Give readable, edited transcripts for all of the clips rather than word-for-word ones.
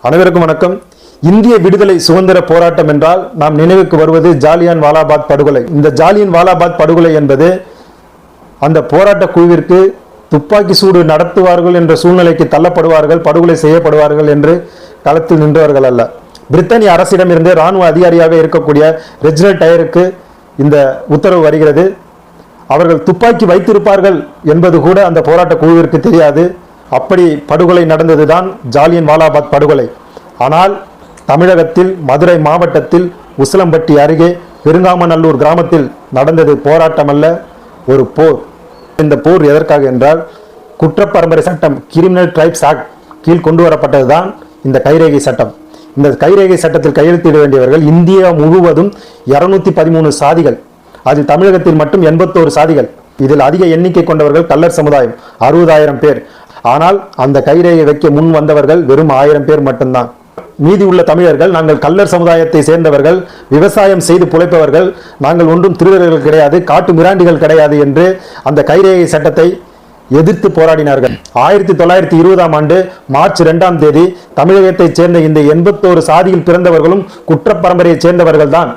அனைவருக்கும் வணக்கம். இந்திய விடுதலை சுதந்திர போராட்டம் என்றால் நாம் நினைவுக்கு வருவது ஜாலியன் வாலாபாக் படுகொலை. இந்த ஜாலியன் வாலாபாக் படுகொலை என்பது அந்த போராட்ட குழுவிற்கு துப்பாக்கி சூடு நடத்துவார்கள் என்ற சூழ்நிலைக்கு தள்ளப்படுவார்கள், படுகொலை செய்யப்படுவார்கள் என்று களத்தில் நின்றவர்கள் அல்ல. பிரித்தானிய அரசிடமிருந்து இராணுவ அதிகாரியாக இருக்கக்கூடிய ரெஜினல்ட் டயருக்கு இந்த உத்தரவு வருகிறது. அவர்கள் துப்பாக்கி வைத்திருப்பார்கள் என்பது கூட அந்த போராட்ட குழுவிற்கு தெரியாது. அப்படி படுகொலை நடந்ததுதான் ஜாலியன் வாலாபாக் படுகொலை. ஆனால் தமிழகத்தில் மதுரை மாவட்டத்தில் உசிலம்பட்டி அருகே பெருங்காமநல்லூர் கிராமத்தில் நடந்தது போராட்டம் அல்ல, ஒரு போர். இந்த போர் எதற்காக என்றால் குற்றப்பரம்பரை சட்டம் கிரிமினல் ட்ரைப்ஸ் ஆக்ட் கீழ் கொண்டு வரப்பட்டதுதான் இந்த கைரேகை சட்டம். இந்த கைரேகை சட்டத்தில் கையெழுத்திட வேண்டியவர்கள் இந்தியா முழுவதும் 213 சாதிகள், அதில் தமிழகத்தில் மட்டும் 81 சாதிகள். இதில் அதிக எண்ணிக்கை கொண்டவர்கள் கல்லர் சமுதாயம் 60,000 பேர். ஆனால் அந்த கைரேகை வைக்க முன் வந்தவர்கள் வெறும் 1000 பேர் மட்டும்தான். மீதி உள்ள தமிழர்கள் நாங்கள் கல்லர் சமுதாயத்தை சேர்ந்தவர்கள், விவசாயம் செய்து பிழைப்பவர்கள், நாங்கள் ஒன்றும் திருடர்கள் கிடையாது, காட்டு மிராண்டிகள் கிடையாது என்று அந்த கைரேகை சட்டத்தை எதிர்த்து போராடினார்கள். 1920ஆம் ஆண்டு மார்ச் 2ஆம் தேதி தமிழகத்தைச் சேர்ந்த இந்த 81 சாதியில் பிறந்தவர்களும் குற்றப்பரம்பரையை சேர்ந்தவர்கள் தான்.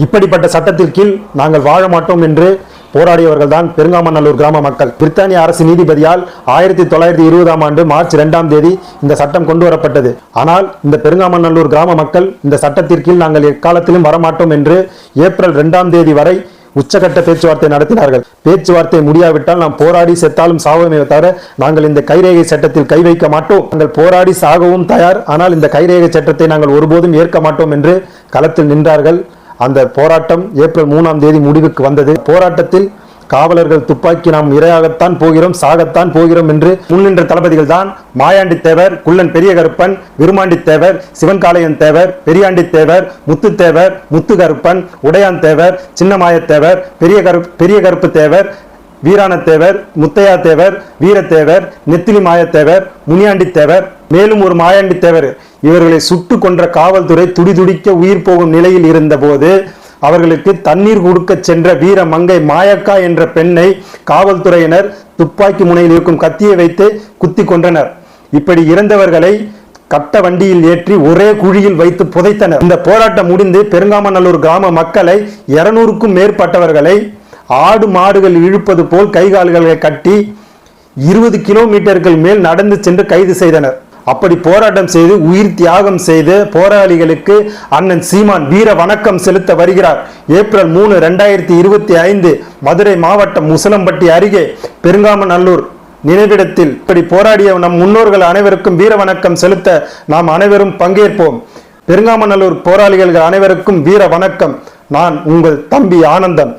இப்படிப்பட்ட சட்டத்தில் கீழ் நாங்கள் வாழ மாட்டோம் என்று போராடியவர்கள் தான் பெருங்காமநல்லூர் கிராம மக்கள். பிரித்தானிய அரசு நீதிபதியால் 1920ஆம் ஆண்டு மார்ச் 2ஆம் தேதி இந்த சட்டம் கொண்டு வரப்பட்டது. ஆனால் இந்த பெருங்காமநல்லூர் கிராம மக்கள் இந்த சட்டத்திற்கீழ் நாங்கள் எக்காலத்திலும் வரமாட்டோம் என்று ஏப்ரல் 2ஆம் தேதி வரை உச்சகட்ட பேச்சுவார்த்தை நடத்தினார்கள். பேச்சுவார்த்தை முடியாவிட்டால் நாம் போராடி செத்தாலும் சாவோமே தவிர நாங்கள் இந்த கைரேகை சட்டத்தில் கை வைக்க மாட்டோம், நாங்கள் போராடி சாகவும் தயார், ஆனால் இந்த கைரேகை சட்டத்தை நாங்கள் ஒருபோதும் ஏற்க மாட்டோம் என்று களத்தில் நின்றார்கள். அந்த போராட்டம் ஏப்ரல் 3ஆம் தேதி முடிவுக்கு வந்தது. போராட்டத்தில் காவலர்கள் துப்பாக்கி நாம் இரையாகத்தான் போகிறோம், சாகத்தான் போகிறோம் என்று முன்னின்ற தளபதிகள் தான் மாயாண்டி தேவர், குள்ளன் பெரிய கருப்பன், விருமாண்டி தேவர், சிவன்காளையன் தேவர், பெரியாண்டி தேவர், முத்து தேவர், முத்து கருப்பன், உடையான் தேவர், சின்னமாயத்தேவர், பெரிய கருப்பு தேவர், வீரான தேவர், முத்தையா தேவர், வீரத்தேவர், நெத்திலி மாயத்தேவர், முனியாண்டி தேவர், மேலும் ஒரு மாயாண்டி தேவர். இவர்களை சுட்டு கொன்ற காவல்துறை துடிதுடிக்க உயிர் போகும் நிலையில் இருந்த போது அவர்களுக்கு தண்ணீர் கொடுக்க சென்ற வீர மங்கை மாயக்கா என்ற பெண்ணை காவல்துறையினர் துப்பாக்கி முனையில் இருக்கும் கத்தியை வைத்து குத்தி கொன்றனர். இப்படி இறந்தவர்களை கட்ட வண்டியில் ஏற்றி ஒரே குழியில் வைத்து புதைத்தனர். இந்த போராட்டம் முடிந்து பெருங்காமநல்லூர் கிராம மக்களை 200க்கும் மேற்பட்டவர்களை ஆடு மாடுகள் இழுப்பது போல் கைகால்களை கட்டி 20 கிலோமீட்டர்கள் மேல் நடந்து சென்று கைது செய்தனர். அப்படி போராட்டம் செய்து உயிர் தியாகம் செய்து போராளிகளுக்கு அண்ணன் சீமான் வீர வணக்கம் செலுத்த வருகிறார். ஏப்ரல் 3, 2025 மதுரை மாவட்டம் உசிலம்பட்டி அருகே பெருங்காமநல்லூர் நினைவிடத்தில் இப்படி போராடிய நம் முன்னோர்கள் அனைவருக்கும் வீர வணக்கம் செலுத்த நாம் அனைவரும் பங்கேற்போம். பெருங்காமநல்லூர் போராளிகள் அனைவருக்கும் வீர வணக்கம். நான் உங்கள் தம்பி ஆனந்தன்.